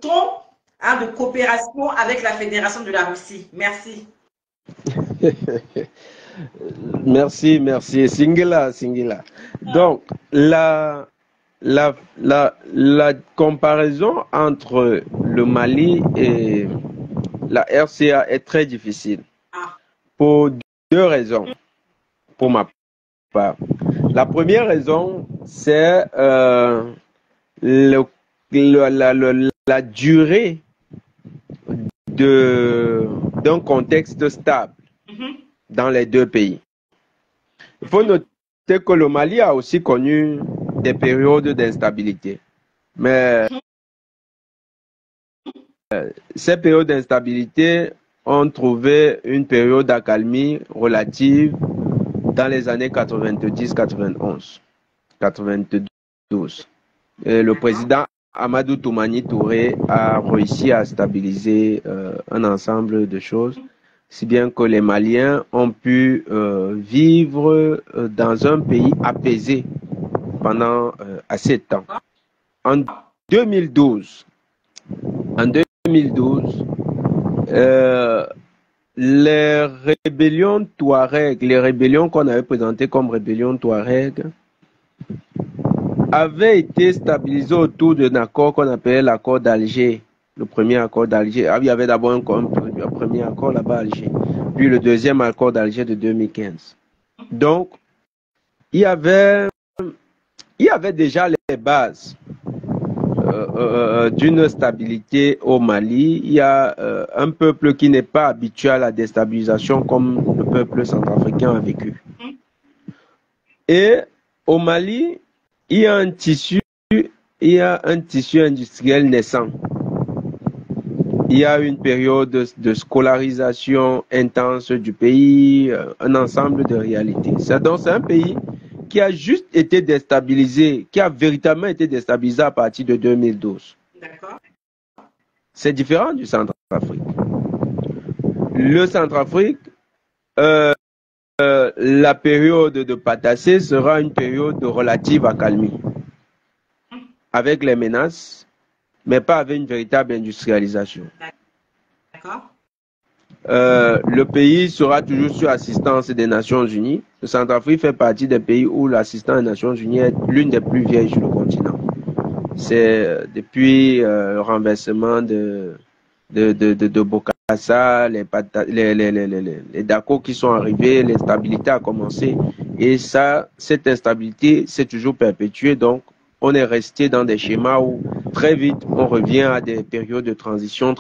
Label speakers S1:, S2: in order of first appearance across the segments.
S1: ton de coopération avec la Fédération de la Russie? Merci.
S2: Merci, merci. Singela, Singela. Donc, la comparaison entre le Mali et la RCA est très difficile pour deux raisons, pour ma part. La première raison, c'est la durée d'un contexte stable dans les deux pays. Il faut noter que le Mali a aussi connu des périodes d'instabilité. Mais ces périodes d'instabilité ont trouvé une période d'accalmie relative dans les années 90, 91, 92. Et le président Amadou Toumani Touré a réussi à stabiliser un ensemble de choses, si bien que les Maliens ont pu vivre dans un pays apaisé pendant assez de temps. En 2012, les rébellions Touareg, les rébellions qu'on avait présentées comme rébellions Touareg, avaient été stabilisées autour d'un accord qu'on appelait l'accord d'Alger, le premier accord d'Alger. Il y avait d'abord un premier accord là-bas à Alger, puis le deuxième accord d'Alger de 2015. Donc, il y avait déjà les bases d'une stabilité au Mali. Il y a un peuple qui n'est pas habitué à la déstabilisation comme le peuple centrafricain a vécu. Et au Mali, il y a un tissu industriel naissant. Il y a une période de scolarisation intense du pays, un ensemble de réalités. Donc c'est un pays qui a juste été déstabilisé, qui a véritablement été déstabilisé à partir de 2012.
S1: D'accord.
S2: C'est différent du Centrafrique. Le Centrafrique, la période de Patassé sera une période de relative accalmie, avec les menaces, mais pas avec une véritable industrialisation.
S1: D'accord.
S2: Le pays sera toujours sous assistance des Nations Unies. Le Centrafrique fait partie des pays où l'assistance des Nations Unies est l'une des plus vieilles sur le continent. C'est depuis le renversement de Bokassa, les Dako qui sont arrivés, l'instabilité a commencé. Et cette instabilité s'est toujours perpétuée. Donc, on est resté dans des schémas où très vite on revient à des périodes de transition,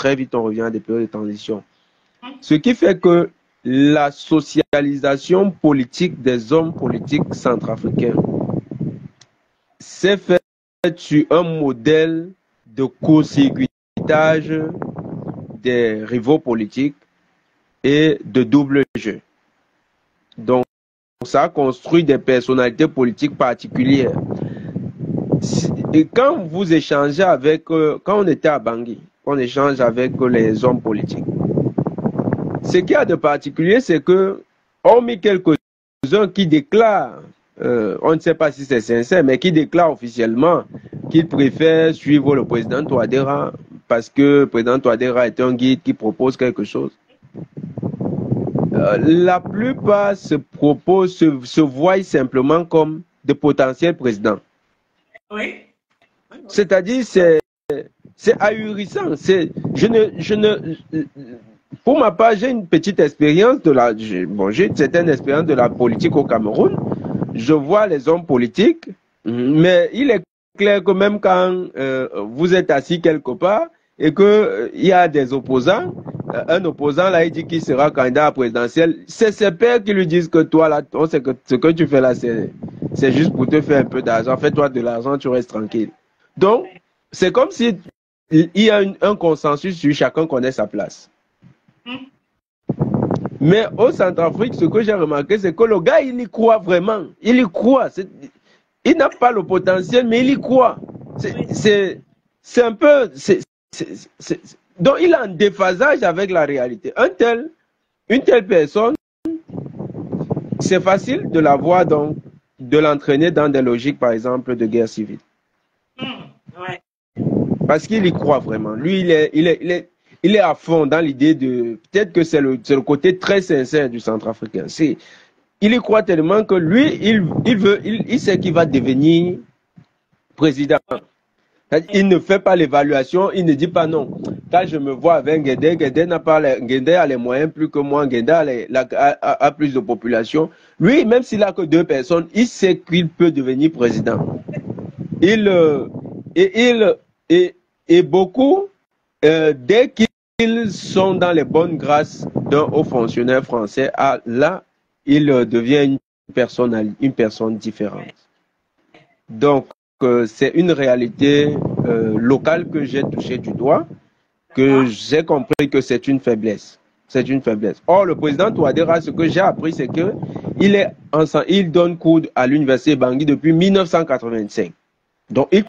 S2: Ce qui fait que la socialisation politique des hommes politiques centrafricains s'est faite sur un modèle de court-circuitage des rivaux politiques et de double jeu. Donc, ça a construit des personnalités politiques particulières. Et quand vous échangez avec, quand on était à Bangui, on échange avec les hommes politiques, ce qu'il y a de particulier, c'est que, hormis quelques-uns qui déclarent, on ne sait pas si c'est sincère, mais qui déclarent officiellement qu'ils préfèrent suivre le président Touadéra parce que le président Touadéra est un guide qui propose quelque chose. La plupart se voient simplement comme de potentiels présidents.
S1: Oui.
S2: C'est-à-dire, c'est ahurissant. Pour ma part, j'ai une petite expérience j'ai une certaine expérience de la politique au Cameroun. Je vois les hommes politiques, mais il est clair que même quand vous êtes assis quelque part et qu'il y a des opposants, un opposant là, il dit qu'il sera candidat à présidentiel, c'est ses pairs qui lui disent que toi là, on sait que ce que tu fais là, c'est juste pour te faire un peu d'argent. Fais-toi de l'argent, tu restes tranquille. Donc, c'est comme si il y a un consensus sur chacun connaît sa place. Mais au Centrafrique, ce que j'ai remarqué, c'est que le gars, il y croit vraiment. Il y croit. Il n'a pas le potentiel, mais il y croit. C'est un peu... donc, il a un déphasage avec la réalité. Une telle personne, c'est facile de la voir, donc, de l'entraîner dans des logiques, par exemple, de guerre civile.
S1: Ouais.
S2: Parce qu'il y croit vraiment. Lui, il est à fond dans l'idée de... Peut-être que c'est le côté très sincère du Centrafricain. Il y croit tellement que lui, il sait qu'il va devenir président. Il ne fait pas l'évaluation, il ne dit pas non. Quand je me vois avec Guédé, Guédé a les moyens plus que moi, Guédé a plus de population. Lui, même s'il a que 2 personnes, il sait qu'il peut devenir président. Et beaucoup, dès qu'ils sont dans les bonnes grâces d'un haut fonctionnaire français, là, il devient une personne différente. Donc, c'est une réalité locale que j'ai touchée du doigt, que j'ai compris que c'est une faiblesse. C'est une faiblesse. Or, le président Touadéra, ce que j'ai appris, c'est que il donne cours à l'université Bangui depuis 1985. Donc, il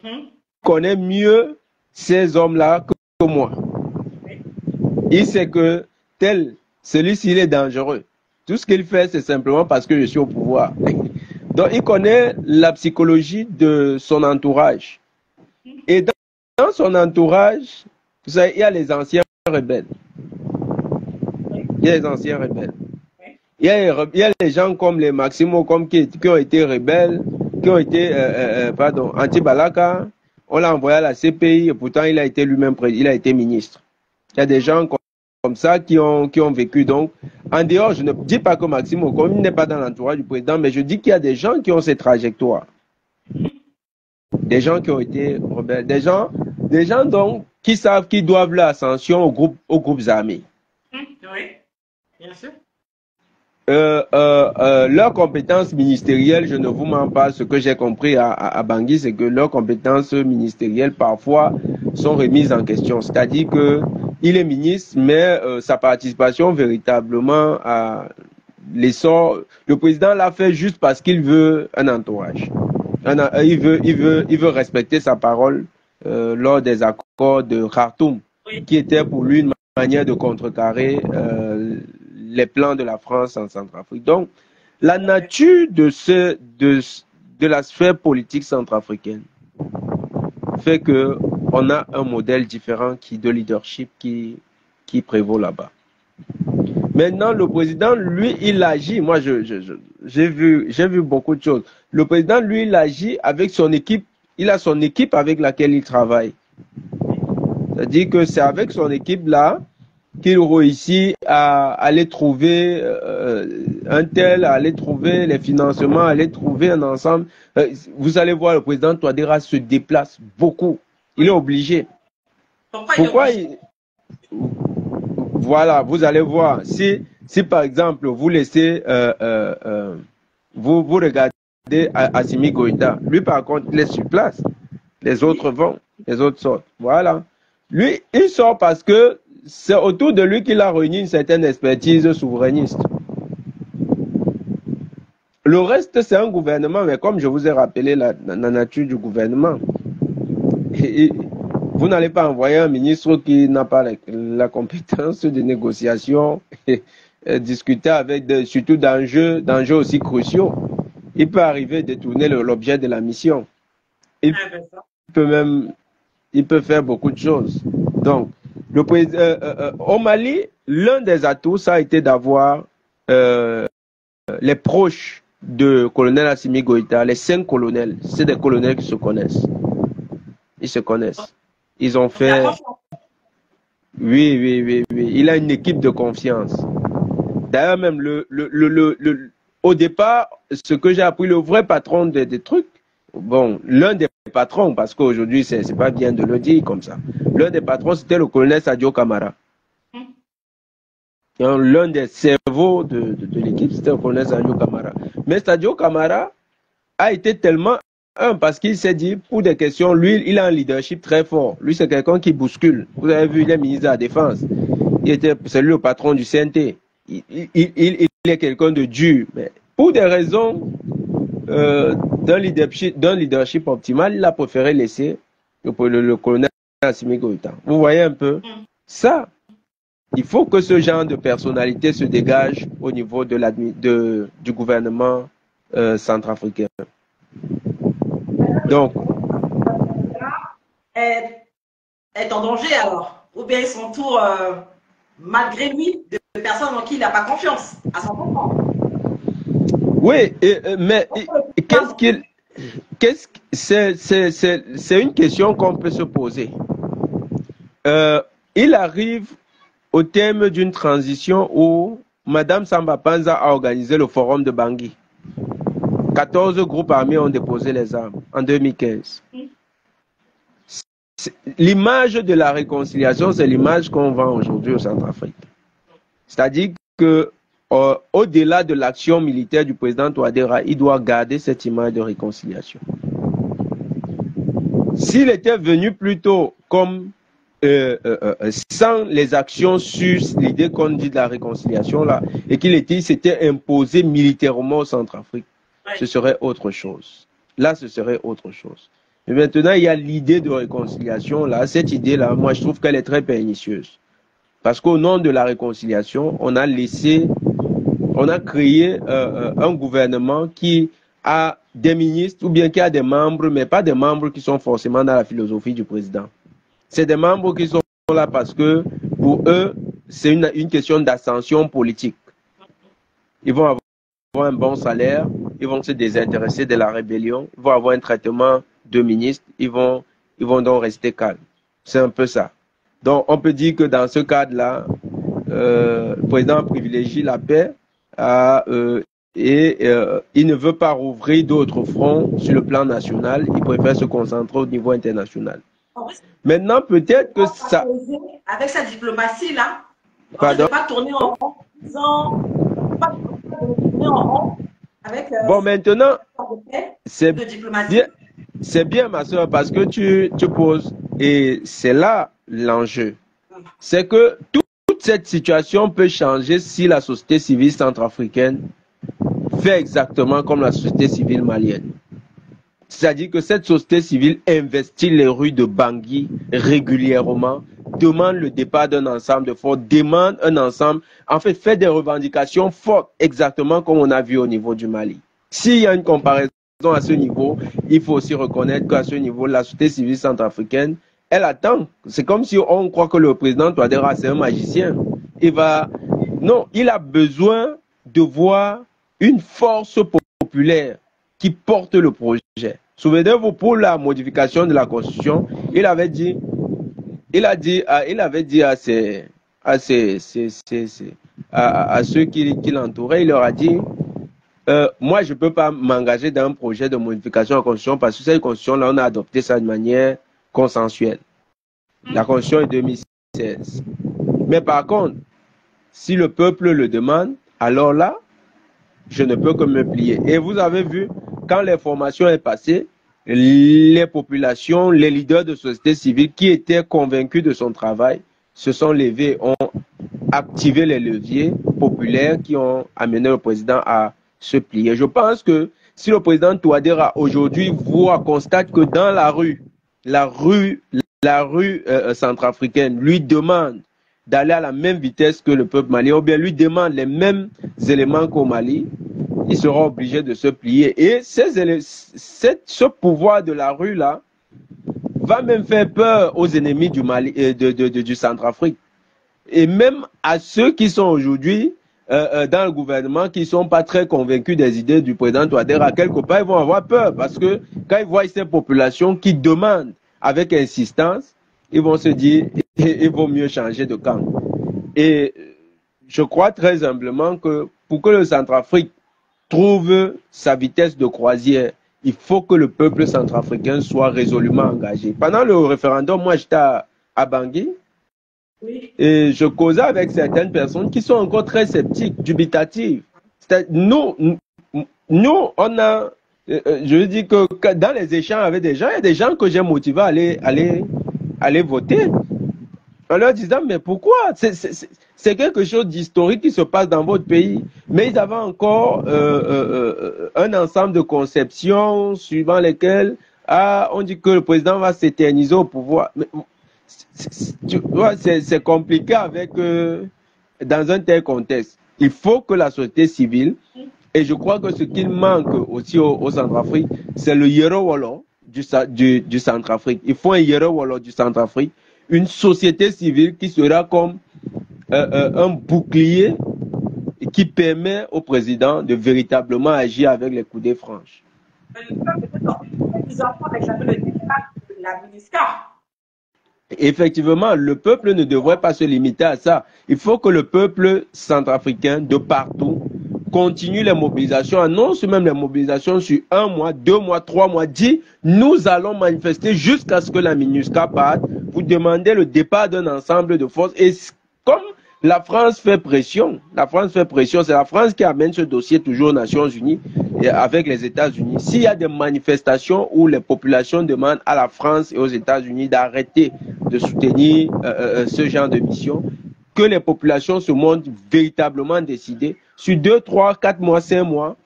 S2: connaît mieux ces hommes-là que moi. Il sait que celui-ci, il est dangereux. Tout ce qu'il fait, c'est simplement parce que je suis au pouvoir. Donc, il connaît la psychologie de son entourage. Et dans son entourage, vous savez, il y a les anciens rebelles. Il y a les anciens rebelles. Il y a les gens comme les Maximo, qui ont été rebelles, qui ont été, anti-Balaka. On l'a envoyé à la CPI et pourtant il a été lui-même il a été ministre. Il y a des gens comme ça qui ont vécu. Donc, en dehors, je ne dis pas que Maximo Gomis n'est pas dans l'entourage du président, mais je dis qu'il y a des gens qui ont ces trajectoires. Des gens qui ont été rebelles. Des gens donc qui savent qu'ils doivent leur ascension aux groupes armés.
S1: Oui, bien sûr.
S2: Leurs compétences ministérielles, je ne vous mens pas, ce que j'ai compris à Bangui, c'est que leurs compétences ministérielles parfois sont remises en question. C'est-à-dire qu'il est ministre, mais sa participation véritablement à l'essor, le président l'a fait juste parce qu'il veut un entourage. Il veut respecter sa parole lors des accords de Khartoum, qui était pour lui une manière de contrecarrer les plans de la France en Centrafrique. Donc, la nature de la sphère politique centrafricaine fait que on a un modèle différent de leadership qui prévaut là-bas. Maintenant, le président, lui, il agit. Moi, j'ai vu beaucoup de choses. Le président, lui, il agit avec son équipe. Il a son équipe avec laquelle il travaille. C'est-à-dire que c'est avec son équipe-là qu'il réussit à aller trouver un tel, à aller trouver les financements, à aller trouver un ensemble. Vous allez voir, le président Touadéra se déplace beaucoup. Il est obligé. Pourquoi Voilà, vous allez voir. Si par exemple, vous laissez, vous regardez Assimi Goïta, lui par contre, il est sur place. Les autres vont, les autres sortent. Voilà. Lui, il sort parce que c'est autour de lui qu'il a réuni une certaine expertise souverainiste. Le reste, c'est un gouvernement, mais comme je vous ai rappelé la nature du gouvernement, vous n'allez pas envoyer un ministre qui n'a pas la compétence de négociation et discuter avec surtout d'enjeux aussi cruciaux. Il peut arriver à détourner l'objet de la mission. Il peut faire beaucoup de choses. Donc, au Mali, l'un des atouts, ça a été d'avoir les proches de colonel Assimi Goïta, les 5 colonels. C'est des colonels qui se connaissent. Ils se connaissent. Ils ont fait... Oui. Il a une équipe de confiance. D'ailleurs, même au départ, ce que j'ai appris, le vrai patron des trucs, bon, l'un des patrons, parce qu'aujourd'hui, c'est pas bien de le dire comme ça. L'un des patrons, c'était le colonel Sadio Kamara. L'un des cerveaux de l'équipe, c'était le colonel Sadio Kamara. Mais Sadio Kamara a été tellement parce qu'il s'est dit, pour des questions, lui, il a un leadership très fort. Lui, c'est quelqu'un qui bouscule. Vous avez vu, il est ministre de la Défense. C'est lui le patron du CNT. Il est quelqu'un de dur. Mais pour des raisons d'un leadership optimal, il a préféré laisser le colonel Assimi Goïta. Vous voyez un peu ça. Il faut que ce genre de personnalité se dégage au niveau du gouvernement centrafricain. Donc,
S1: est en danger alors. Ou bien ils s'entourent, malgré lui, de personnes en qui il n'a pas confiance, à 100%.
S2: Oui, mais qu'est-ce qu'il... C'est une question qu'on peut se poser. Il arrive au terme d'une transition où Madame Samba Panza a organisé le forum de Bangui. 14 groupes armés ont déposé les armes en 2015. L'image de la réconciliation, c'est l'image qu'on vend aujourd'hui au Centrafrique. C'est-à-dire que au-delà de l'action militaire du président Touadéra, il doit garder cette image de réconciliation. S'il était venu plutôt comme sans les actions sur l'idée qu'on dit de la réconciliation là, et qu'il s'était imposé militairement au Centrafrique, ce serait autre chose. Là, ce serait autre chose. Mais maintenant, il y a l'idée de réconciliation là. Cette idée-là, moi, je trouve qu'elle est très pernicieuse. Parce qu'au nom de la réconciliation, on a créé un gouvernement qui a des ministres ou bien qui a des membres, mais pas des membres qui sont forcément dans la philosophie du président. C'est des membres qui sont là parce que pour eux, c'est une question d'ascension politique. Ils vont avoir un bon salaire, ils vont se désintéresser de la rébellion, ils vont avoir un traitement de ministre, ils vont donc rester calmes. C'est un peu ça. Donc on peut dire que dans ce cadre-là, le président privilégie la paix et il ne veut pas rouvrir d'autres fronts sur le plan national, il préfère se concentrer au niveau international. Maintenant, peut-être que ça...
S1: Avec sa diplomatie-là,
S2: on ne
S1: pas tourner en rond, pas tourner en rond avec...
S2: bon, maintenant, c'est bien, ma soeur, parce que tu poses, et c'est là l'enjeu. C'est que toute cette situation peut changer si la société civile centrafricaine fait exactement comme la société civile malienne. C'est-à-dire que cette société civile investit les rues de Bangui régulièrement, demande le départ d'un ensemble de forces, demande un ensemble, en fait, fait des revendications fortes, exactement comme on a vu au niveau du Mali. S'il y a une comparaison à ce niveau, il faut aussi reconnaître qu'à ce niveau, la société civile centrafricaine, elle attend. C'est comme si on croit que le président Touadéra, c'est un magicien. Non, il a besoin de voir une force populaire qui porte le projet. Souvenez-vous, pour la modification de la Constitution, il avait dit à ceux qui l'entouraient, il leur a dit, moi, je ne peux pas m'engager dans un projet de modification de la Constitution parce que cette Constitution-là, on a adopté ça de manière consensuelle. La Constitution est 2016. Mais par contre, si le peuple le demande, alors là, je ne peux que me plier. Et vous avez vu, quand l'information est passée, les populations, les leaders de société civile qui étaient convaincus de son travail se sont levés, ont activé les leviers populaires qui ont amené le président à se plier. Je pense que si le président Touadéra aujourd'hui constate que dans la rue centrafricaine lui demande d'aller à la même vitesse que le peuple malien, ou bien lui demande les mêmes éléments qu'au Mali, il sera obligé de se plier. Et ce pouvoir de la rue-là va même faire peur aux ennemis du Mali, du Centrafrique. Et même à ceux qui sont aujourd'hui dans le gouvernement, qui ne sont pas très convaincus des idées du président Touadéra, quelque part, ils vont avoir peur. Parce que quand ils voient ces populations qui demandent avec insistance, ils vont se dire, il vaut mieux changer de camp. Et je crois très humblement que pour que le Centrafrique trouve sa vitesse de croisière, il faut que le peuple centrafricain soit résolument engagé. Pendant le référendum, moi j'étais à Bangui, oui, et je causais avec certaines personnes qui sont encore très sceptiques, dubitatives. Nous, on a, je veux dire que dans les échanges avec des gens, il y a des gens que j'ai motivés à aller voter. En leur disant, mais pourquoi? C'est quelque chose d'historique qui se passe dans votre pays. Mais ils avaient encore un ensemble de conceptions suivant lesquelles on dit que le président va s'éterniser au pouvoir. C'est compliqué dans un tel contexte. Il faut que la société civile, et je crois que ce qu'il manque aussi au Centrafrique, c'est le Yero Wolo du Centrafrique. Il faut un Yero Wolo du Centrafrique, une société civile qui sera comme un bouclier qui permet au président de véritablement agir avec les coudées franches.
S1: La MINUSCA.
S2: Effectivement, le peuple ne devrait pas se limiter à ça. Il faut que le peuple centrafricain de partout continue les mobilisations, annonce même les mobilisations sur 1 mois, 2 mois, 3 mois, dit nous allons manifester jusqu'à ce que la MINUSCA parte. Vous demandez le départ d'un ensemble de forces et comme la France fait pression, c'est la France qui amène ce dossier toujours aux Nations Unies et avec les États-Unis. S'il y a des manifestations où les populations demandent à la France et aux États-Unis d'arrêter de soutenir ce genre de mission, que les populations se montrent véritablement décidées sur 2, 3, 4 mois, 5 mois,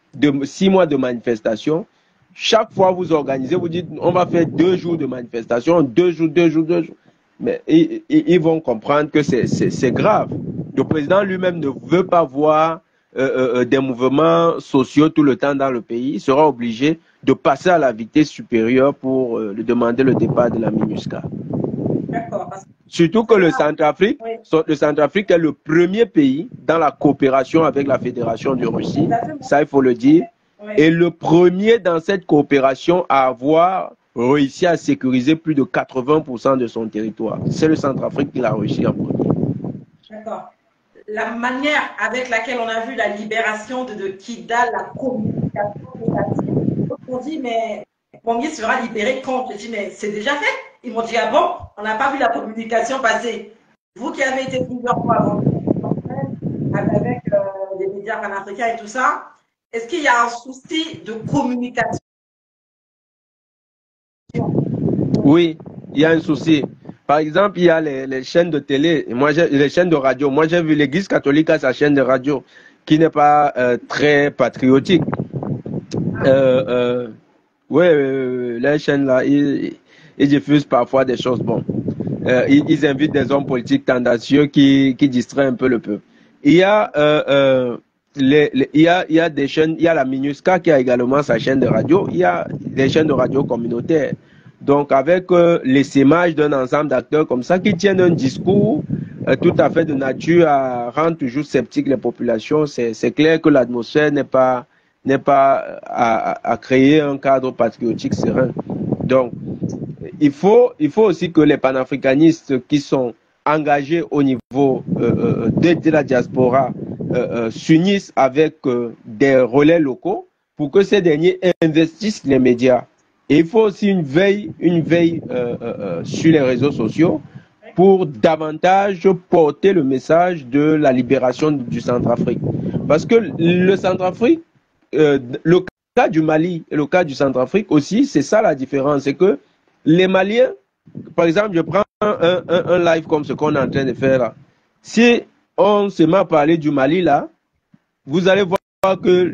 S2: 6 mois de manifestation. Chaque fois vous organisez, vous dites on va faire 2 jours de manifestation, 2 jours, 2 jours, 2 jours. Mais ils vont comprendre que c'est grave. Le président lui-même ne veut pas voir des mouvements sociaux tout le temps dans le pays. Il sera obligé de passer à la vitesse supérieure pour demander le départ de la MINUSCA. Surtout que le Centrafrique est le premier pays dans la coopération avec la Fédération de Russie, ça il faut le dire, et le premier dans cette coopération à avoir réussi à sécuriser plus de 80% de son territoire. C'est le Centrafrique qui l'a réussi en premier.
S1: D'accord. La manière avec laquelle on a vu la libération de Kidal, la communication négative, on dit mais Bangui sera libéré quand? Je dis mais c'est déjà fait. Ils m'ont dit ah bon, on n'a pas vu la communication passer. Vous qui avez été plusieurs fois avant avec les médias panafricains et tout ça, est-ce qu'il y a un souci de communication?
S2: Oui, il y a un souci. Par exemple, il y a les chaînes de télé, les chaînes de radio. Moi, j'ai vu l'Église catholique à sa chaîne de radio, qui n'est pas très patriotique. Oui, les chaînes là, ils diffusent parfois des choses bonnes. Ils invitent des hommes politiques tendancieux qui distraient un peu le peuple. Il y a il y a des chaînes, il y a la MINUSCA qui a également sa chaîne de radio. Il y a des chaînes de radio communautaires. Donc, avec l'essaimage d'un ensemble d'acteurs comme ça qui tiennent un discours tout à fait de nature à rendre toujours sceptiques les populations, c'est clair que l'atmosphère n'est pas à créer un cadre patriotique serein. Donc, il faut aussi que les panafricanistes qui sont engagés au niveau de la diaspora s'unissent avec des relais locaux pour que ces derniers investissent les médias. Et il faut aussi une veille sur les réseaux sociaux pour davantage porter le message de la libération du Centrafrique. Parce que le Centrafrique, le cas du Mali et le cas du Centrafrique aussi, c'est ça la différence. C'est que les Maliens, par exemple, je prends un live comme ce qu'on est en train de faire là. Si on se met à parler du Mali là, vous allez voir que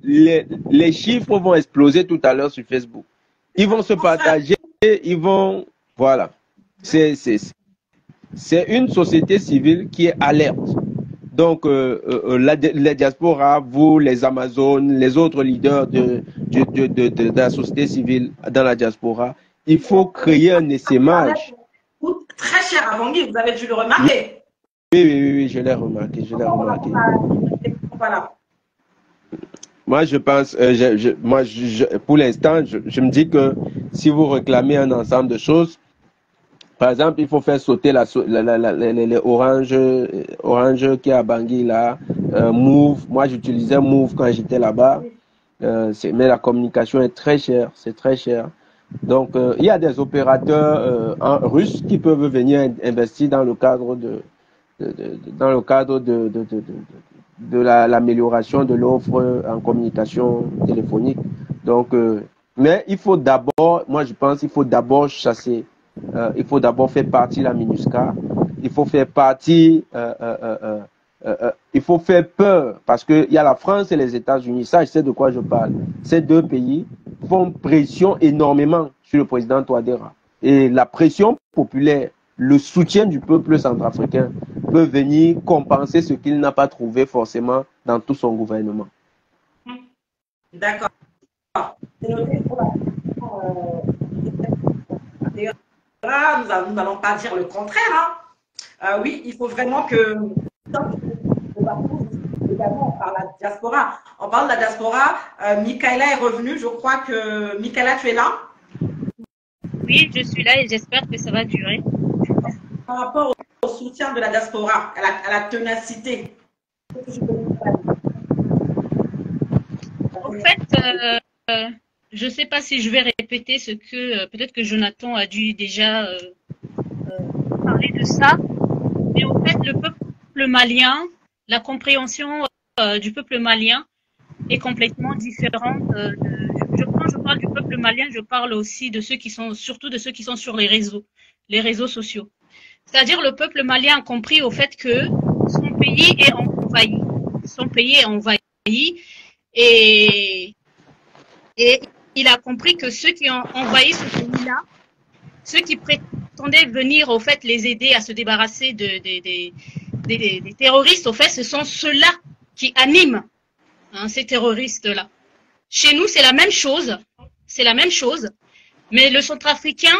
S2: les chiffres vont exploser tout à l'heure sur Facebook. Ils vont se partager, ils vont... Voilà. C'est une société civile qui est alerte. Donc, la diaspora, vous, les Amazones, les autres leaders de la société civile dans la diaspora, il faut créer un essaimage.
S1: Très cher à Bangui, vous avez dû le remarquer.
S2: Oui, je l'ai remarqué,
S1: Voilà.
S2: Moi, je pense, pour l'instant, je me dis que si vous réclamez un ensemble de choses, par exemple, il faut faire sauter les oranges qui est à Bangui là, Move. Moi, j'utilisais Move quand j'étais là-bas, mais la communication est très chère, c'est très cher. Donc, il y a des opérateurs russes qui peuvent venir investir dans le cadre de l'amélioration de l'offre en communication téléphonique. Donc, mais il faut d'abord, moi je pense, il faut d'abord chasser, il faut d'abord faire partie de la MINUSCA, il faut faire partie, il faut faire peur, parce qu'il y a la France et les États-Unis, ça je sais de quoi je parle. Ces deux pays font pression énormément sur le président Touadéra. Et la pression populaire, le soutien du peuple centrafricain peut venir compenser ce qu'il n'a pas trouvé forcément dans tout son gouvernement.
S1: D'accord. C'est noté pour la nous n'allons pas dire le contraire. Hein. Oui, il faut vraiment que également on parle de la diaspora. On parle de la diaspora. Michaela est revenue. Je crois que Michaela, tu es là?
S3: Oui, je suis là et j'espère que ça va durer.
S1: Par rapport au soutien de la diaspora, à la ténacité.
S3: En fait, je ne sais pas si je vais répéter ce que peut-être que Jonathan a dû déjà parler de ça, mais en fait, le peuple malien, la compréhension du peuple malien est complètement différente. Quand je parle du peuple malien, je parle aussi de ceux qui sont, surtout de ceux qui sont sur les réseaux sociaux. C'est-à-dire le peuple malien a compris au fait que son pays est envahi. Son pays est envahi et il a compris que ceux qui ont envahi ce pays-là, ceux qui prétendaient venir au fait les aider à se débarrasser des terroristes, au fait, ce sont ceux-là qui animent ces terroristes-là. Chez nous, c'est la même chose. C'est la même chose. Mais le Centrafricain,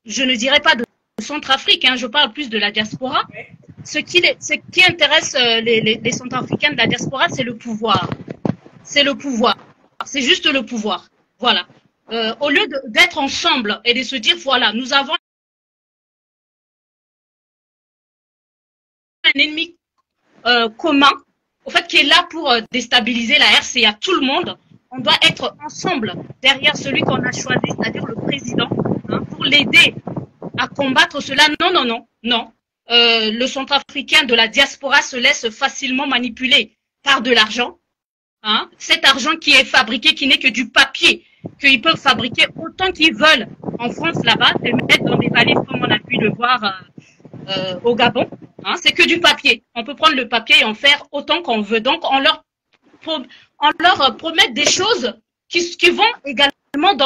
S3: je ne dirais pas de Centrafrique, hein, je parle plus de la diaspora. Ce qui intéresse les Centrafricains de la diaspora, c'est le pouvoir. C'est le pouvoir. C'est juste le pouvoir. Voilà. Au lieu d'être ensemble et de se dire, voilà, nous avons un ennemi commun, au fait, qui est là pour déstabiliser la RCA, tout le monde, on doit être ensemble derrière celui qu'on a choisi, c'est-à-dire le président, hein, pour l'aider à combattre cela. Non, non, non, non. Le Centrafricain de la diaspora se laisse facilement manipuler par de l'argent. Hein, cet argent qui est fabriqué, qui n'est que du papier, qu'ils peuvent fabriquer autant qu'ils veulent en France là-bas, et mettre dans des valises comme on a pu le voir au Gabon. Hein, c'est que du papier. On peut prendre le papier et en faire autant qu'on veut. Donc, on leur promet des choses qui vont également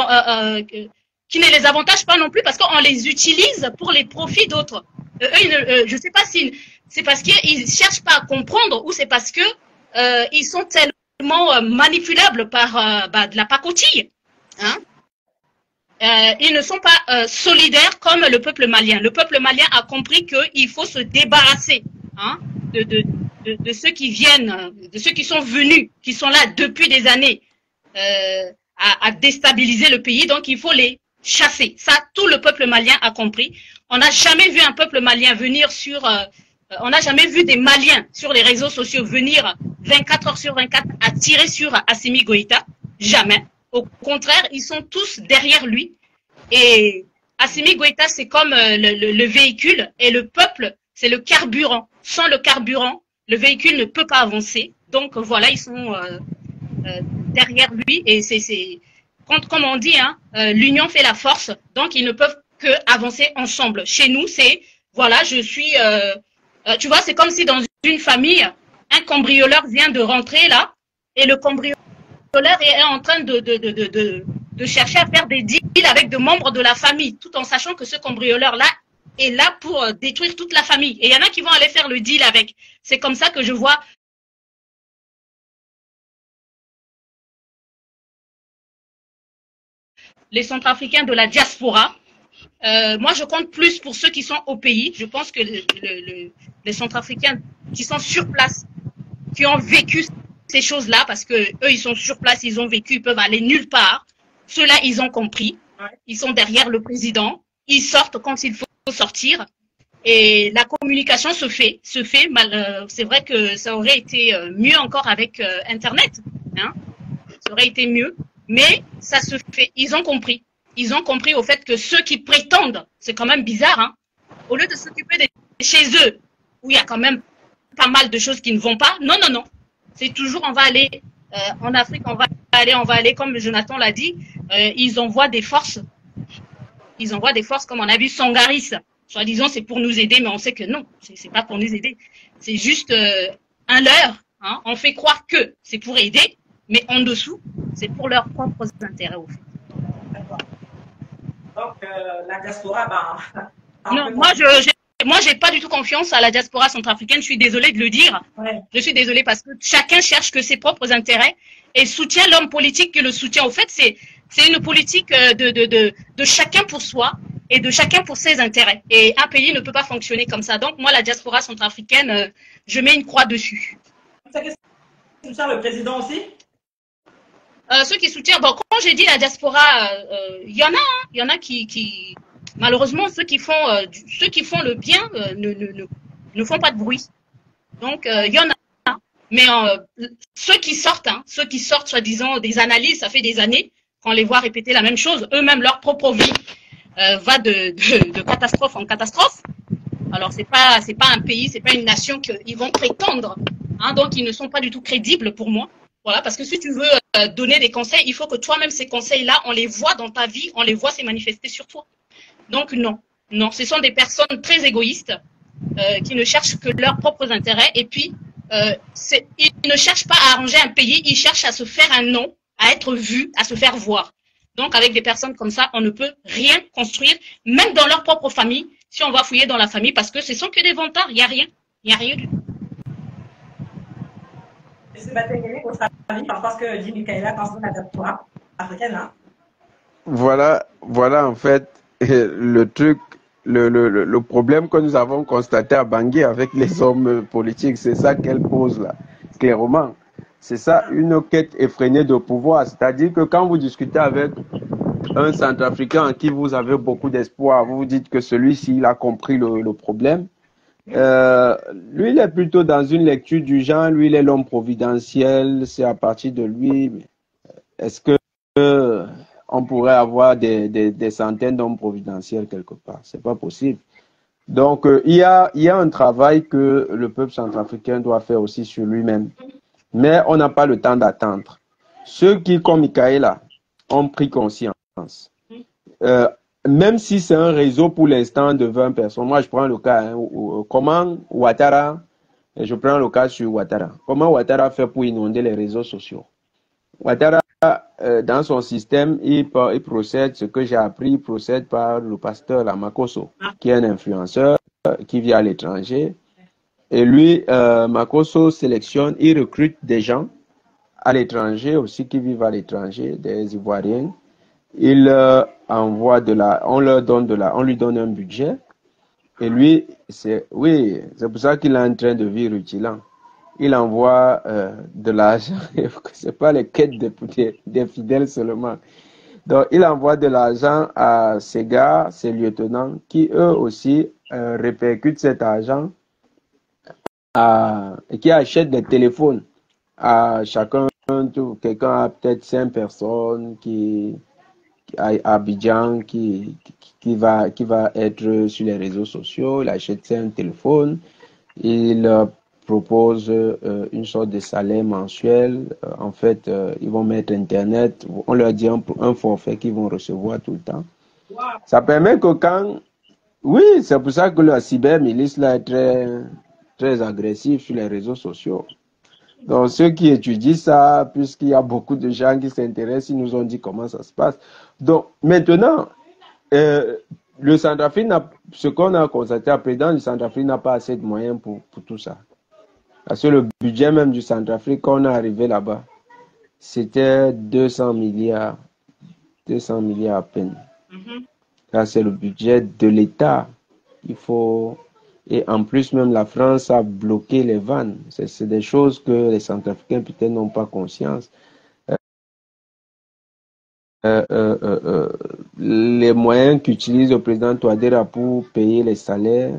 S3: qui ne les avantagent pas non plus parce qu'on les utilise pour les profits d'autres. Je ne sais pas si c'est parce qu'ils ne cherchent pas à comprendre ou c'est parce que ils sont tellement manipulables par de la pacotille. Hein? Ils ne sont pas solidaires comme le peuple malien. Le peuple malien a compris qu'il faut se débarrasser hein, de ceux qui viennent, de ceux qui sont venus, qui sont là depuis des années à déstabiliser le pays. Donc, il faut les chasser. Ça, tout le peuple malien a compris. On n'a jamais vu un peuple malien venir sur... on n'a jamais vu des Maliens sur les réseaux sociaux venir 24 heures sur 24 à tirer sur Assimi Goïta. Jamais. Au contraire, ils sont tous derrière lui. Et Assimi Goïta, c'est comme le véhicule et le peuple, c'est le carburant. Sans le carburant, le véhicule ne peut pas avancer. Donc voilà, ils sont derrière lui. Et c'est comme on dit, hein, l'union fait la force. Donc ils ne peuvent que avancer ensemble. Chez nous, c'est, voilà, je suis... tu vois, c'est comme si dans une famille, un cambrioleur vient de rentrer là, et le cambrioleur est en train de chercher à faire des deals avec des membres de la famille, tout en sachant que ce cambrioleur-là est là pour détruire toute la famille. Et il y en a qui vont aller faire le deal avec. C'est comme ça que je vois les Centrafricains de la diaspora. Moi, je compte plus pour ceux qui sont au pays. Je pense que les Centrafricains qui sont sur place, qui ont vécu ces choses-là, parce que eux, ils sont sur place, ils ont vécu, ils peuvent aller nulle part. Ceux-là, ils ont compris. Ils sont derrière le président. Ils sortent quand il faut sortir. Et la communication se fait. C'est vrai que ça aurait été mieux encore avec Internet. Hein. Ça aurait été mieux. Mais ça se fait. Ils ont compris. Ils ont compris au fait que ceux qui prétendent, c'est quand même bizarre, hein, au lieu de s'occuper de chez eux, où il y a quand même pas mal de choses qui ne vont pas, non, non, non. C'est toujours, on va aller en Afrique, on va aller, comme Jonathan l'a dit, ils envoient des forces. Ils envoient des forces, comme on a vu Sangaris. Soi-disant, c'est pour nous aider, mais on sait que non, c'est pas pour nous aider. C'est juste un leurre. Hein. On fait croire que c'est pour aider, mais en dessous, c'est pour leurs propres intérêts, au fait.
S1: Donc, la diaspora,
S3: non, moi, j'ai pas du tout confiance à la diaspora centrafricaine. Je suis désolée de le dire. Ouais. Je suis désolée parce que chacun cherche que ses propres intérêts et soutient l'homme politique qui le soutient. Au fait, c'est une politique de chacun pour soi. et de chacun pour ses intérêts. Et un pays ne peut pas fonctionner comme ça. Donc, moi, la diaspora centrafricaine, je mets une croix dessus.
S1: Soutient le président aussi?
S3: Ceux qui soutiennent, bon, quand j'ai dit la diaspora, il y en a qui malheureusement, ceux qui font le bien ne font pas de bruit. Donc, il y en a. Mais ceux qui sortent, soi-disant, des analyses, ça fait des années qu'on les voit répéter la même chose. Eux-mêmes, leur propre vie va de catastrophe en catastrophe. Alors, c'est pas un pays, c'est pas une nation qu'ils vont prétendre. Hein, donc, ils ne sont pas du tout crédibles pour moi. Voilà, parce que si tu veux donner des conseils, il faut que toi-même, ces conseils-là, on les voit dans ta vie, on les voit se manifester sur toi. Donc, non, ce sont des personnes très égoïstes qui ne cherchent que leurs propres intérêts. Et puis, ils ne cherchent pas à arranger un pays, ils cherchent à se faire un nom, à être vu, à se faire voir. Donc, avec des personnes comme ça, on ne peut rien construire, même dans leur propre famille, si on va fouiller dans la famille, parce que ce sont que des vantards, il n'y a rien. Il n'y a rien du tout.
S1: C'est votre avis parce que dit Michaela concerne la diaspora africaine, hein?
S2: Voilà en fait le truc, le problème que nous avons constaté à Bangui avec les hommes politiques, c'est ça qu'elle pose là, clairement. C'est ça, une quête effrénée de pouvoir. C'est-à-dire que quand vous discutez avec un Centrafricain en qui vous avez beaucoup d'espoir, vous vous dites que celui-ci, il a compris le problème. Lui, il est plutôt dans une lecture du genre, lui, il est l'homme providentiel, c'est à partir de lui. Est-ce que on pourrait avoir des centaines d'hommes providentiels quelque part? C'est pas possible. Donc, il y a un travail que le peuple centrafricain doit faire aussi sur lui-même. Mais on n'a pas le temps d'attendre. Ceux qui, comme Michaela, ont pris conscience, même si c'est un réseau pour l'instant de 20 personnes, moi je prends le cas, comment Ouattara, je prends le cas sur Ouattara, comment Ouattara fait pour inonder les réseaux sociaux? Ouattara, dans son système, il procède, ce que j'ai appris, il procède par le pasteur Makosso, qui est un influenceur qui vit à l'étranger. Et lui, Makosso sélectionne, il recrute des gens à l'étranger aussi qui vivent à l'étranger, des Ivoiriens. Il envoie on lui donne un budget. Et lui, c'est pour ça qu'il est en train de vivre utilant. Il envoie de l'argent, c'est pas les quêtes des fidèles seulement. Donc, il envoie de l'argent à ces gars, ces lieutenants, qui eux aussi répercutent cet argent et qui achètent des téléphones à chacun. Quelqu'un a peut-être 5 personnes à Abidjan qui va être sur les réseaux sociaux. Il achète un téléphone, il propose une sorte de salaire mensuel. En fait, ils vont mettre Internet, on leur dit un forfait qu'ils vont recevoir tout le temps. Wow. Ça permet que oui, c'est pour ça que la cybermilice là est très, très agressive sur les réseaux sociaux. Donc, ceux qui étudient ça, puisqu'il y a beaucoup de gens qui s'intéressent, ils nous ont dit comment ça se passe. Donc, maintenant, le Centrafrique, ce qu'on a constaté à présent, le Centrafrique n'a pas assez de moyens pour tout ça. Parce que le budget même du Centrafrique, quand on est arrivé là-bas, c'était 200 milliards à peine. Là, c'est le budget de l'État. Et en plus, même la France a bloqué les vannes. C'est des choses que les Centrafricains peut-être n'ont pas conscience. Les moyens qu'utilise le président Touadéra pour payer les salaires,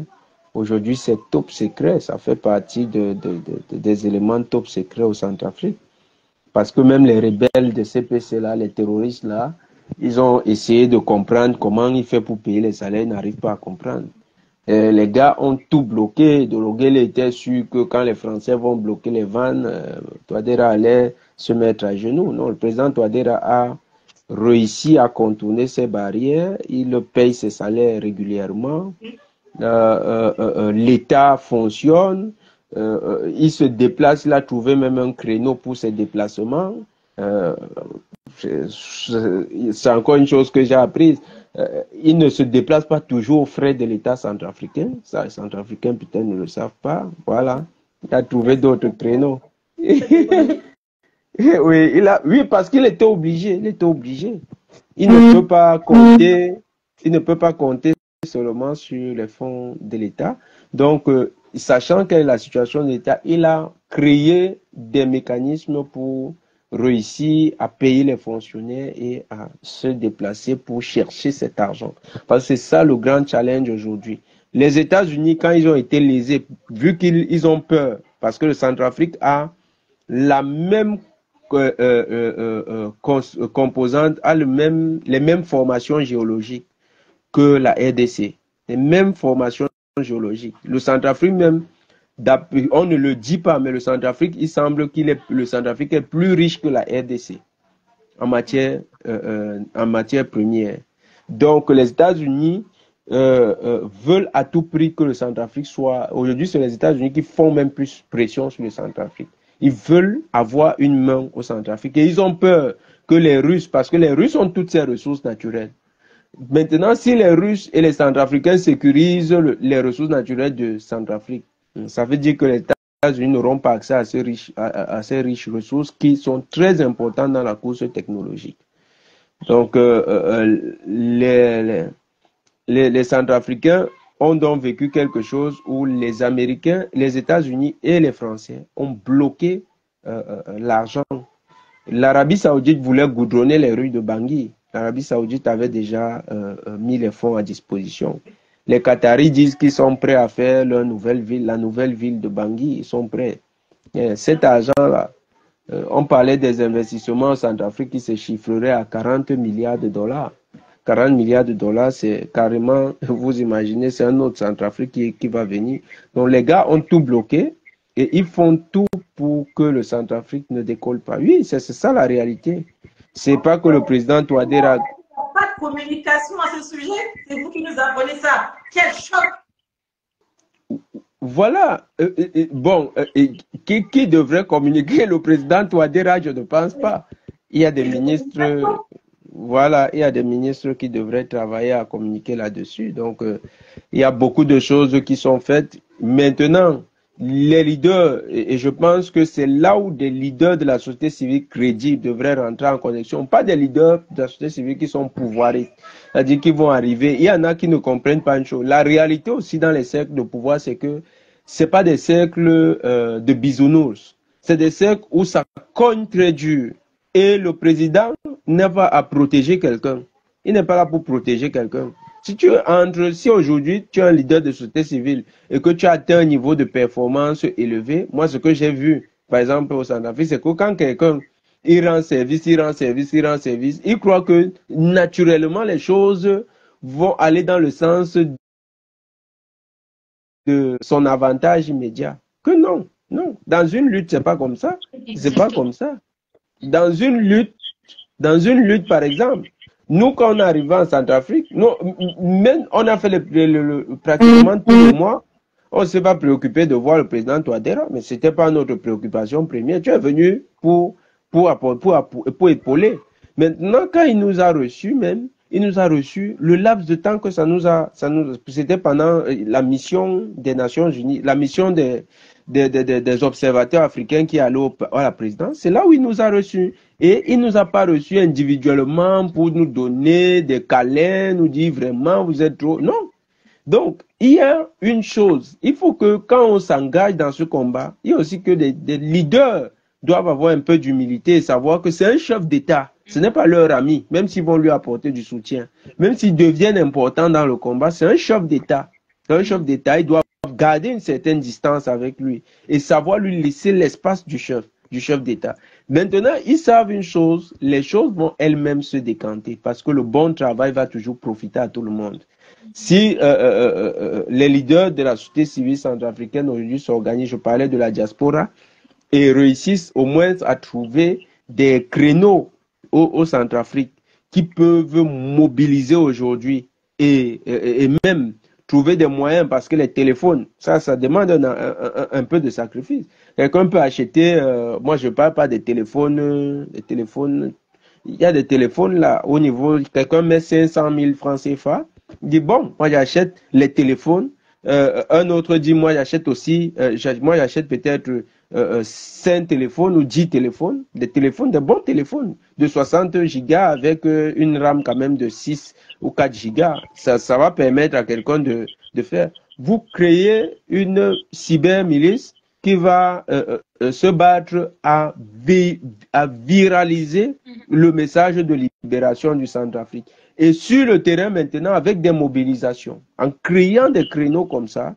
S2: aujourd'hui, c'est top secret. Ça fait partie des éléments top secret au Centrafrique. Parce que même les rebelles de CPC, là, les terroristes, là, ils ont essayé de comprendre comment il fait pour payer les salaires, ils n'arrivent pas à comprendre. Les gars ont tout bloqué. Doroguel était sûr que quand les Français vont bloquer les vannes, Touadéra allait se mettre à genoux. Non, le président Touadéra a réussi à contourner ces barrières. Il paye ses salaires régulièrement. L'État fonctionne. Il se déplace. Il a trouvé même un créneau pour ses déplacements. C'est encore une chose que j'ai apprise. Il ne se déplace pas toujours aux frais de l'État centrafricain. Ça, les Centrafricains, peut-être, ne le savent pas. Voilà. Il a trouvé d'autres créneaux. Oui, parce qu'il était obligé. Il ne peut pas compter il ne peut pas compter seulement sur les fonds de l'État. Donc, sachant quelle est la situation de l'État, il a créé des mécanismes pour réussir à payer les fonctionnaires et à se déplacer pour chercher cet argent. Parce que c'est ça le grand challenge aujourd'hui. Les États-Unis, quand ils ont été lésés, vu qu'ils ont peur, parce que le Centrafrique a la même composante, a les mêmes formations géologiques que la RDC, les mêmes formations géologiques. Le Centrafrique même, on ne le dit pas, mais le Centrafrique, il semble le Centrafrique est plus riche que la RDC en matière première. Donc les États-Unis veulent à tout prix que le Centrafrique soit... Aujourd'hui, c'est les États-Unis qui font même plus pression sur le Centrafrique. Ils veulent avoir une main au Centrafrique et ils ont peur que les Russes, parce que les Russes ont toutes ces ressources naturelles. Maintenant, si les Russes et les Centrafricains sécurisent les ressources naturelles de Centrafrique, ça veut dire que les États-Unis n'auront pas accès à ces riches ressources qui sont très importantes dans la course technologique. Donc, les Centrafricains ont donc vécu quelque chose où les Américains, les États-Unis et les Français ont bloqué l'argent. L'Arabie Saoudite voulait goudronner les rues de Bangui. L'Arabie Saoudite avait déjà mis les fonds à disposition. Les Qataris disent qu'ils sont prêts à faire la nouvelle ville de Bangui. Ils sont prêts. Et cet argent-là, on parlait des investissements en Centrafrique qui se chiffreraient à 40 milliards de dollars. 40 milliards de dollars, c'est carrément, vous imaginez, c'est un autre Centrafrique qui va venir. Donc les gars ont tout bloqué et ils font tout pour que le Centrafrique ne décolle pas. Oui, c'est ça la réalité. C'est pas que le président Touadéra...
S1: Pas de communication à ce sujet, c'est vous qui nous apprenez ça. Quel choc!
S2: Voilà. Qui devrait communiquer? Le président Touadéra, je ne pense pas. Il y a des ministres... Voilà, il y a des ministres qui devraient travailler à communiquer là-dessus. Donc, il y a beaucoup de choses qui sont faites. Maintenant, les leaders, et je pense que c'est là où des leaders de la société civile crédibles devraient rentrer en connexion. Pas des leaders de la société civile qui sont pouvoiristes, c'est-à-dire qui vont arriver. Il y en a qui ne comprennent pas une chose. La réalité aussi dans les cercles de pouvoir, c'est que c'est pas des cercles de bisounours. C'est des cercles où ça cogne très dur. Et le président n'est pas à protéger quelqu'un. Il n'est pas là pour protéger quelqu'un. Si aujourd'hui tu es un leader de société civile et que tu as atteint un niveau de performance élevé, moi ce que j'ai vu, par exemple au Centrafrique, c'est que quand quelqu'un il rend service, il croit que naturellement les choses vont aller dans le sens de son avantage immédiat. Que non. Dans une lutte, c'est pas comme ça. C'est pas comme ça. Dans une lutte, par exemple, nous, quand on est arrivé en Centrafrique, même on a fait pratiquement tous les mois, on ne s'est pas préoccupé de voir le président Touadéra, mais ce n'était pas notre préoccupation première. Tu es venu pour épauler. Maintenant, quand il nous a reçus il nous a reçus le laps de temps que c'était pendant la mission des Nations Unies, la mission des observateurs africains qui allaient à la présidence. C'est là où il nous a reçus. Et il ne nous a pas reçus individuellement pour nous donner des câlins, nous dire vraiment vous êtes trop... Non. Donc, il y a une chose. Il faut que quand on s'engage dans ce combat, il y a aussi que des leaders doivent avoir un peu d'humilité et savoir que c'est un chef d'État. Ce n'est pas leur ami, même s'ils vont lui apporter du soutien. Même s'ils deviennent importants dans le combat, c'est un chef d'État. C'est un chef d'État, il doit garder une certaine distance avec lui et savoir lui laisser l'espace du chef d'État. Maintenant, ils savent une chose, les choses vont elles-mêmes se décanter parce que le bon travail va toujours profiter à tout le monde. Si les leaders de la société civile centrafricaine aujourd'hui s'organisent, je parlais de la diaspora, et réussissent au moins à trouver des créneaux au Centrafrique qui peuvent mobiliser aujourd'hui et même trouver des moyens parce que les téléphones, ça demande un peu de sacrifice. Quelqu'un peut acheter, moi je ne parle pas des téléphones, il y a des téléphones là au niveau, quelqu'un met 500 000 francs CFA, il dit bon, moi j'achète les téléphones, un autre dit moi j'achète aussi, moi j'achète peut-être 5 téléphones ou 10 téléphones, des bons téléphones de 60 gigas avec une RAM quand même de 6 ou 4 gigas. Ça va permettre à quelqu'un de faire. Vous créez une cybermilice qui va se battre à viraliser le message de libération du Centrafrique. Et sur le terrain maintenant, avec des mobilisations, en créant des créneaux comme ça,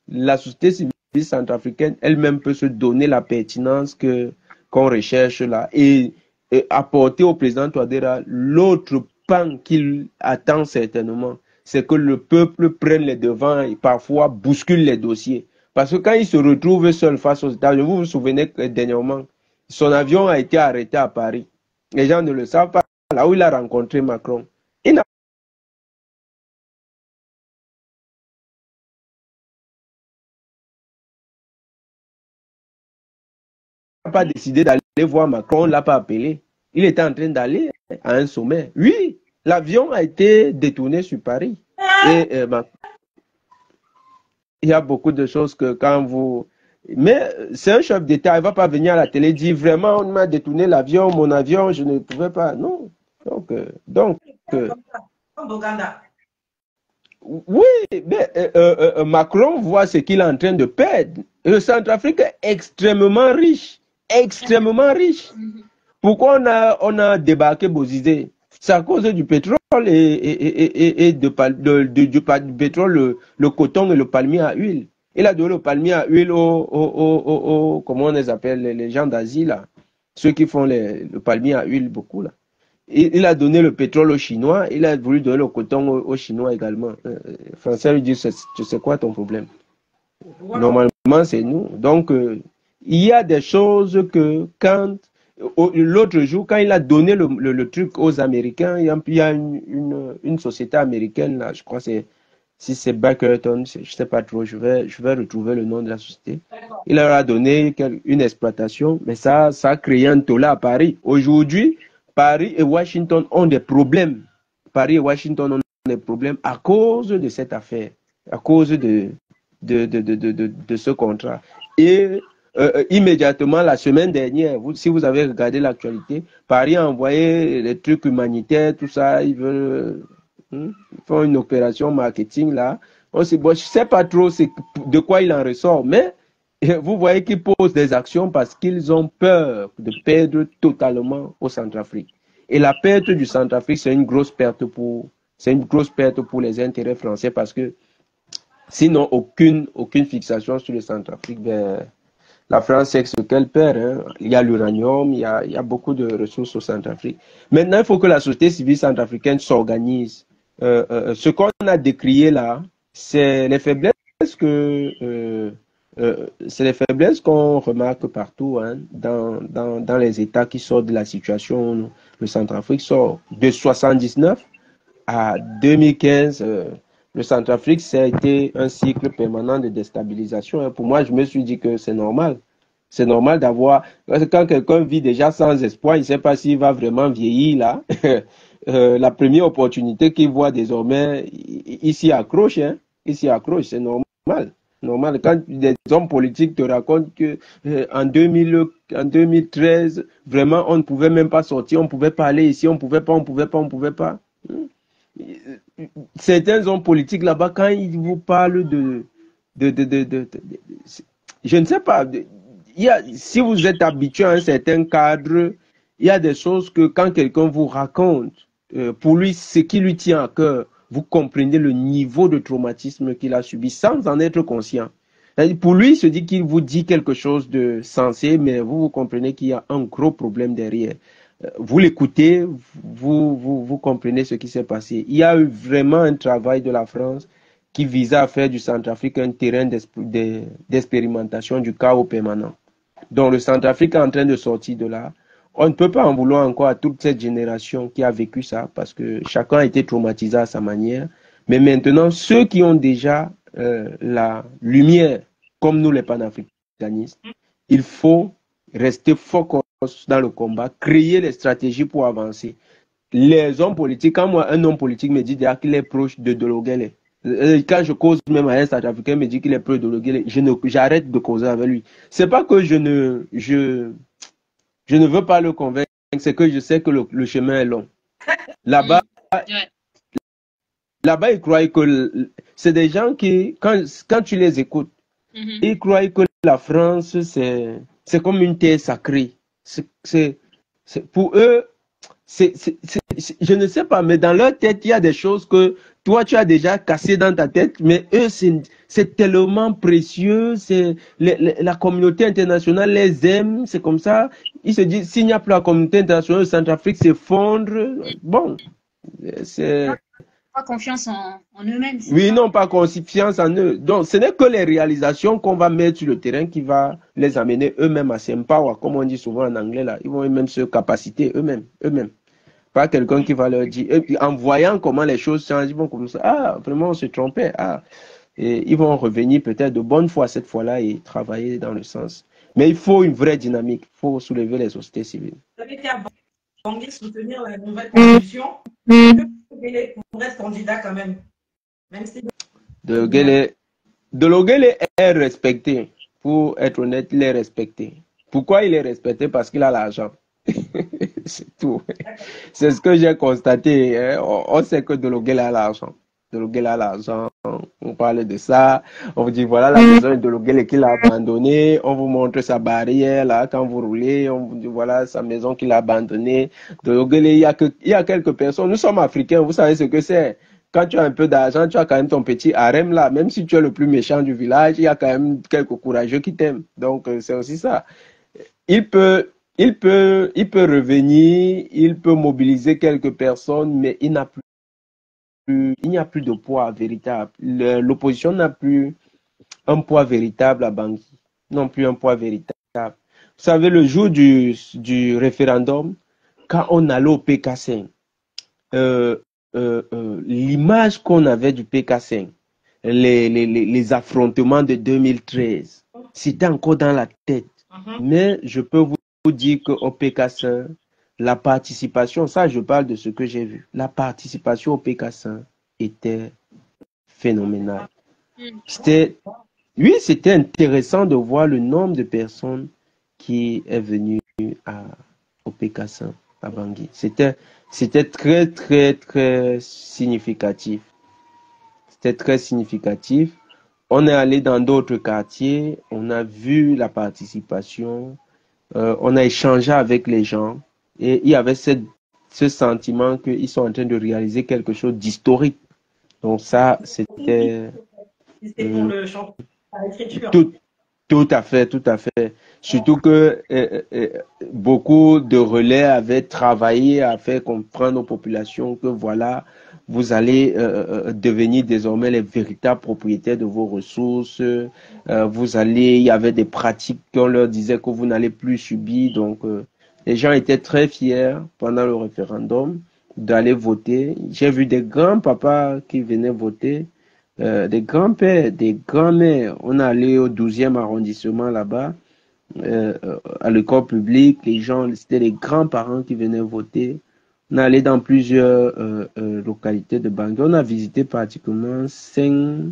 S2: la société civile centrafricaine elle-même peut se donner la pertinence qu'on recherche là et apporter au président Touadéra l'autre pan qu'il attend certainement, c'est que le peuple prenne les devants et parfois bouscule les dossiers. Parce que quand il se retrouve seul face aux États-Unis, vous vous souvenez que dernièrement, son avion a été arrêté à Paris. Les gens ne le savent pas, là où il a rencontré Macron. Il n'a pas décidé d'aller voir Macron, on ne l'a pas appelé. Il était en train d'aller à un sommet. Oui, l'avion a été détourné sur Paris. Et il y a beaucoup de choses que quand vous... Mais c'est un chef d'État, il ne va pas venir à la télé et dire vraiment on m'a détourné l'avion, mon avion, je ne pouvais pas. Non. Donc oui, mais Macron voit ce qu'il est en train de perdre. Le Centrafrique est extrêmement riche. Extrêmement riche. Pourquoi on a débarqué Bozizé? C'est à cause du pétrole et du pétrole, le coton et le palmier à huile. Il a donné le palmier à huile comment on les appelle, les gens d'Asie, là. Ceux qui font le palmier à huile, beaucoup, là. Il a donné le pétrole aux Chinois, il a voulu donner le coton aux Chinois également. Français lui dit, c'est quoi ton problème? Wow. Normalement, c'est nous. Donc, il y a des choses que quand... L'autre jour, quand il a donné le truc aux Américains, il y a une société américaine, là, je crois que si c'est Backerton, je ne sais pas trop, je vais retrouver le nom de la société. Il leur a donné une exploitation, mais ça a créé un tollé à Paris. Aujourd'hui, Paris et Washington ont des problèmes. Paris et Washington ont des problèmes à cause de cette affaire, à cause de ce contrat. Et immédiatement, la semaine dernière, si vous avez regardé l'actualité, Paris a envoyé les trucs humanitaires, tout ça, ils veulent faire une opération marketing là. Bon, je ne sais pas trop de quoi il en ressort, mais vous voyez qu'ils posent des actions parce qu'ils ont peur de perdre totalement au Centrafrique. Et la perte du Centrafrique, c'est une grosse perte pour les intérêts français parce que sinon, aucune fixation sur le Centrafrique. La France sait ce qu'elle perd. Hein. Il y a l'uranium, il y a beaucoup de ressources au Centrafrique. Maintenant, il faut que la société civile centrafricaine s'organise. Ce qu'on a décrié là, c'est les faiblesses qu'on remarque partout, hein, dans les États qui sortent de la situation. Le Centrafrique sort de 1979 à 2015. Le Centrafrique, ça a été un cycle permanent de déstabilisation. Pour moi, je me suis dit que c'est normal. C'est normal d'avoir... Quand quelqu'un vit déjà sans espoir, il ne sait pas s'il va vraiment vieillir là. La première opportunité qu'il voit désormais, il s'y accroche. Hein. Il s'y accroche, c'est normal. Normal. Quand des hommes politiques te racontent que en 2013, vraiment, on ne pouvait même pas sortir, on ne pouvait pas aller ici, on ne pouvait pas. Certains hommes politiques là-bas, quand ils vous parlent je ne sais pas, si vous êtes habitué à un certain cadre, il y a des choses que quand quelqu'un vous raconte, pour lui, ce qui lui tient à cœur, vous comprenez le niveau de traumatisme qu'il a subi sans en être conscient. Pour lui, il se dit qu'il vous dit quelque chose de sensé, mais vous comprenez qu'il y a un gros problème derrière. Vous l'écoutez, vous comprenez ce qui s'est passé. Il y a eu vraiment un travail de la France qui visait à faire du Centrafrique un terrain d'expérimentation du chaos permanent. Donc le Centrafrique est en train de sortir de là. On ne peut pas en vouloir encore à toute cette génération qui a vécu ça parce que chacun a été traumatisé à sa manière. Mais maintenant, ceux qui ont déjà la lumière, comme nous les panafricanistes, il faut rester focus dans le combat, créer les stratégies pour avancer. Les hommes politiques, quand moi, un homme politique me dit qu'il est proche de Delogele, Quand je cause même à un Centrafricain me dit qu'il est peu de Logele, j'arrête de causer avec lui. C'est pas que je ne veux pas le convaincre, c'est que je sais que le chemin est long. Là-bas,
S3: Ouais.
S2: là-bas, ils croient que c'est des gens qui, quand tu les écoutes, ils croient que la France, c'est comme une terre sacrée. Pour eux, je ne sais pas, mais dans leur tête, il y a des choses que toi, tu as déjà cassées dans ta tête, mais eux, c'est tellement précieux, la communauté internationale les aime, c'est comme ça. Ils se disent, s'il n'y a plus la communauté internationale, le Centrafrique s'effondre. Bon, c'est...
S3: Pas confiance en eux-mêmes.
S2: Oui, non, pas confiance en eux. Donc, ce n'est que les réalisations qu'on va mettre sur le terrain qui va les amener eux-mêmes à s'empower, comme on dit souvent en anglais, là. Ils vont eux-mêmes se capaciter eux-mêmes. Pas quelqu'un qui va leur dire, et puis en voyant comment les choses changent, ils vont commencer, ah, vraiment, on se trompait, ah. Et ils vont revenir peut-être de bonne foi cette fois-là et travailler dans le sens. Mais il faut une vraie dynamique, il faut soulever les sociétés civiles.
S1: Vous avez été à Bangui soutenir la nouvelle constitution. Est-ce que pourrait être candidat quand même? Même si...
S2: De Logele est respecté. Pour être honnête, il est respecté. Pourquoi il est respecté? Parce qu'il a l'argent. C'est tout. C'est ce que j'ai constaté. Hein. On sait que De Logele a l'argent. De Logele a l'argent. On parle de ça. On vous dit voilà la maison de De Logele qu'il a abandonnée. On vous montre sa barrière là quand vous roulez. On vous dit voilà sa maison qu'il a abandonnée. De Logele, il y a quelques personnes. Nous sommes africains. Vous savez ce que c'est. Quand tu as un peu d'argent, tu as quand même ton petit harem là. Même si tu es le plus méchant du village, il y a quand même quelques courageux qui t'aiment. Donc, c'est aussi ça. Il peut revenir, il peut mobiliser quelques personnes, mais il n'y a plus de poids véritable. L'opposition n'a plus un poids véritable à Bangui. Non plus un poids véritable. Vous savez, le jour du référendum, quand on allait au PK5, l'image qu'on avait du PK5, les affrontements de 2013, c'était encore dans la tête. Mais je peux vous dire qu'au PK5, la participation, ça je parle de ce que j'ai vu, la participation au PK5 était phénoménale. Oui, c'était intéressant de voir le nombre de personnes qui est venu au PK5 à Bangui. C'était très, très, très significatif. C'était très significatif. On est allé dans d'autres quartiers, on a vu la participation, on a échangé avec les gens et il y avait ce sentiment qu'ils sont en train de réaliser quelque chose d'historique. Donc ça, c'était...
S1: C'était pour le chant à l'écriture.
S2: Tout à fait, tout à fait. Surtout que beaucoup de relais avaient travaillé à faire comprendre aux populations que voilà, vous allez devenir désormais les véritables propriétaires de vos ressources. Il y avait des pratiques qu'on leur disait que vous n'allez plus subir. Donc, les gens étaient très fiers pendant le référendum d'aller voter. J'ai vu des grands-papas qui venaient voter. Des grands-pères, des grands-mères. On est allé au 12e arrondissement là-bas, à l'école publique. Les gens, c'était les grands-parents qui venaient voter. On est allé dans plusieurs localités de Bangui. On a visité pratiquement 5